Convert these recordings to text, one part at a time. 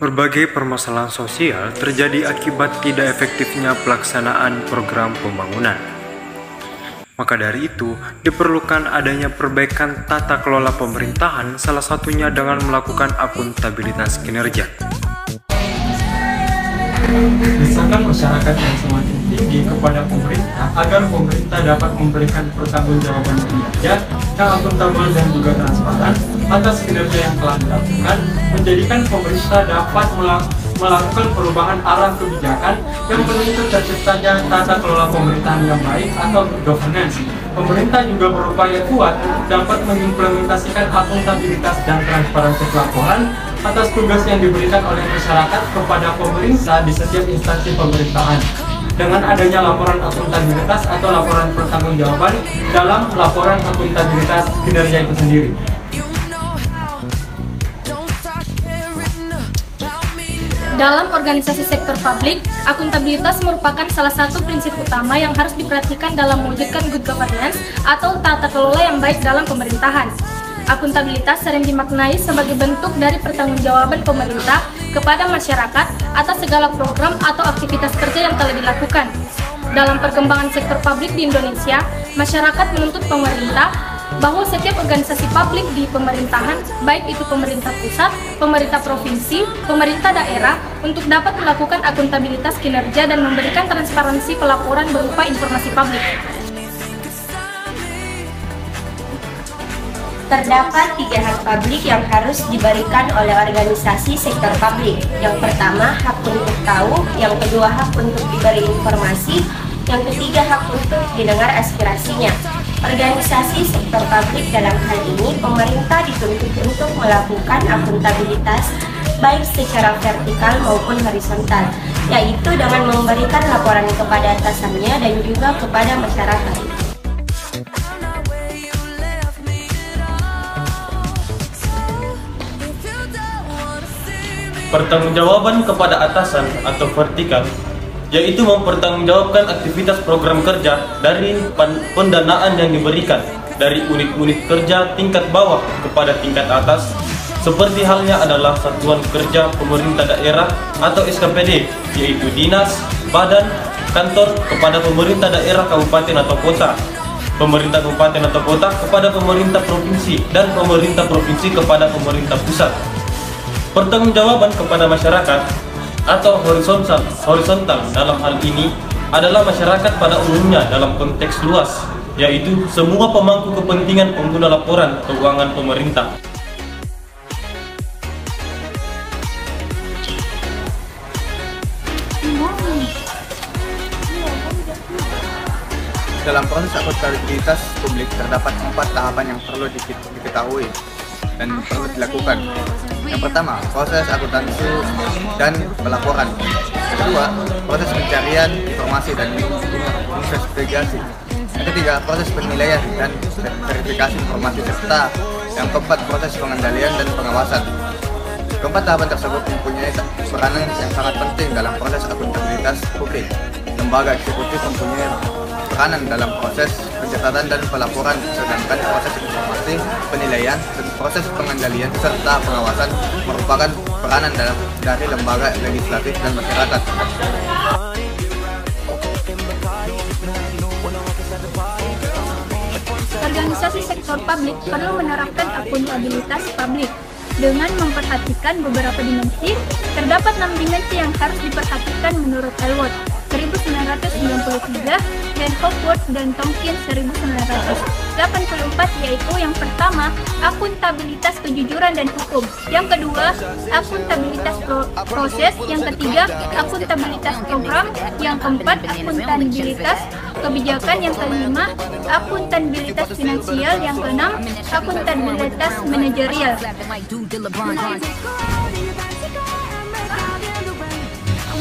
Berbagai permasalahan sosial terjadi akibat tidak efektifnya pelaksanaan program pembangunan. Maka dari itu, diperlukan adanya perbaikan tata kelola pemerintahan, salah satunya dengan melakukan akuntabilitas kinerja. Desakan masyarakat yang semakin tinggi kepada pemerintah agar pemerintah dapat memberikan pertanggungjawaban kinerja yang akuntabel dan juga transparan atas kinerja yang telah dilakukan, menjadikan pemerintah dapat melakukan perubahan arah kebijakan yang menuntut terciptanya tata kelola pemerintahan yang baik atau good governance. Pemerintah juga berupaya kuat dapat mengimplementasikan akuntabilitas dan transparansi pelaporan atas tugas yang diberikan oleh masyarakat kepada pemerintah di setiap instansi pemerintahan. Dengan adanya laporan akuntabilitas atau laporan pertanggungjawaban dalam laporan akuntabilitas kinerja itu sendiri. Dalam organisasi sektor publik, akuntabilitas merupakan salah satu prinsip utama yang harus diperhatikan dalam mewujudkan good governance atau tata kelola yang baik dalam pemerintahan. Akuntabilitas sering dimaknai sebagai bentuk dari pertanggungjawaban pemerintah kepada masyarakat atas segala program atau aktivitas kerja yang telah dilakukan. Dalam perkembangan sektor publik di Indonesia, masyarakat menuntut pemerintah bahwa setiap organisasi publik di pemerintahan, baik itu pemerintah pusat, pemerintah provinsi, pemerintah daerah, untuk dapat melakukan akuntabilitas kinerja dan memberikan transparansi pelaporan berupa informasi publik. Terdapat 3 hak publik yang harus diberikan oleh organisasi sektor publik. Yang pertama, hak untuk tahu, yang kedua, hak untuk diberi informasi, yang ketiga, hak untuk didengar aspirasinya. Organisasi sektor publik dalam hal ini, pemerintah dituntut untuk melakukan akuntabilitas baik secara vertikal maupun horizontal, yaitu dengan memberikan laporan kepada atasannya dan juga kepada masyarakat. Pertanggungjawaban kepada atasan atau vertikal, yaitu mempertanggungjawabkan aktivitas program kerja dari pendanaan yang diberikan dari unit-unit kerja tingkat bawah kepada tingkat atas, seperti halnya adalah satuan kerja pemerintah daerah atau SKPD, yaitu dinas, badan, kantor kepada pemerintah daerah kabupaten atau kota, pemerintah kabupaten atau kota kepada pemerintah provinsi, dan pemerintah provinsi kepada pemerintah pusat. Pertanggungjawaban kepada masyarakat atau horizontal dalam hal ini adalah masyarakat pada umumnya dalam konteks luas, yaitu semua pemangku kepentingan pengguna laporan keuangan pemerintah. Dalam proses akuntabilitas publik terdapat 4 tahapan yang perlu diketahui dan perlu dilakukan. Yang pertama, proses akuntansi dan pelaporan. Yang kedua, proses pencarian informasi dan investigasi. Yang ketiga, proses penilaian dan verifikasi informasi, serta yang keempat, proses pengendalian dan pengawasan. Keempat tahapan tersebut mempunyai peranan yang sangat penting dalam proses akuntabilitas publik. Lembaga eksekutif mempunyai peranan dalam proses pencatatan dan pelaporan, sedangkan proses informasi, penilaian, dan proses pengendalian serta pengawasan merupakan peranan dari lembaga legislatif dan masyarakat. Organisasi sektor publik perlu menerapkan akuntabilitas publik dengan memperhatikan beberapa dimensi. Terdapat 6 dimensi yang harus diperhatikan menurut Elwood 1993 dan Hopworth dan Tomkins 1984, yaitu yang pertama, akuntabilitas kejujuran dan hukum, yang kedua, akuntabilitas proses, yang ketiga, akuntabilitas program, yang keempat, akuntabilitas kebijakan, yang kelima, akuntabilitas finansial, yang keenam, akuntabilitas manajerial.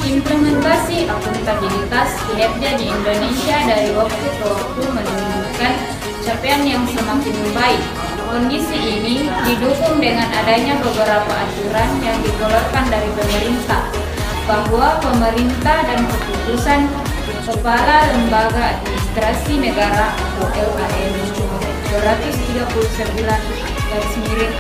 Implementasi akuntabilitas kinerja di Indonesia dari waktu ke waktu menunjukkan capaian yang semakin baik. Kondisi ini didukung dengan adanya beberapa aturan yang dikeluarkan dari pemerintah, bahwa pemerintah dan keputusan Kepala Lembaga Administrasi Negara atau LAN 239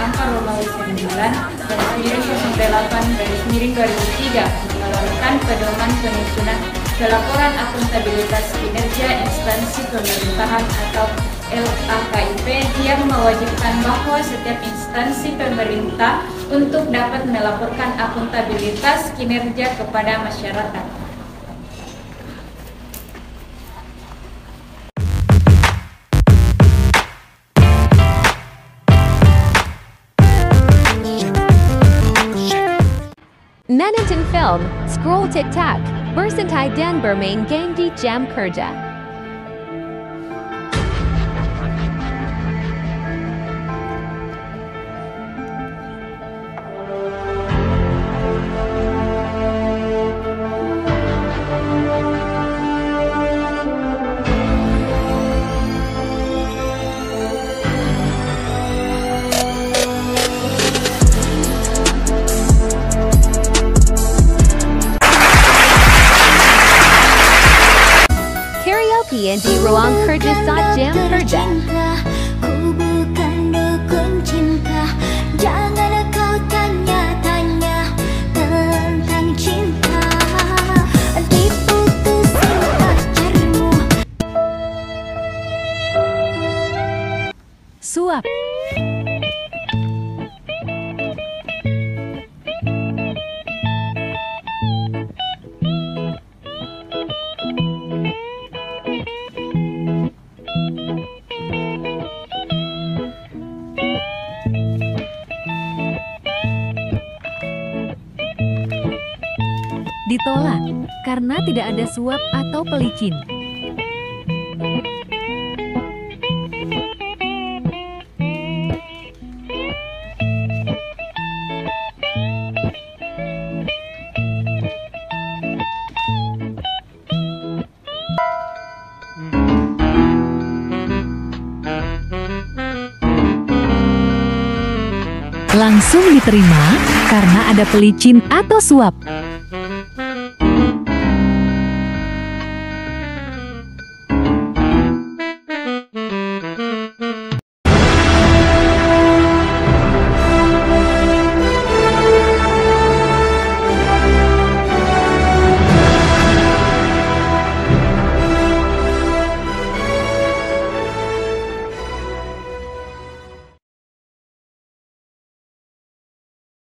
angka Romawi 9/08/2003 mengeluarkan pedoman penyusunan pelaporan akuntabilitas kinerja instansi pemerintahan atau LAKIP yang mewajibkan bahwa setiap instansi pemerintah untuk dapat melaporkan akuntabilitas kinerja kepada masyarakat. Menonton film, scroll TikTok, bersantai dan bermain game di jam kerja. Karaoke di ruang kerja saat jam kerja. Ku bukan dukun cinta, jangan kau tanya-tanya tentang cinta. Diputusin pacarmu. Suap. Ditolak karena tidak ada suap atau pelicin. Langsung diterima karena ada pelicin atau suap.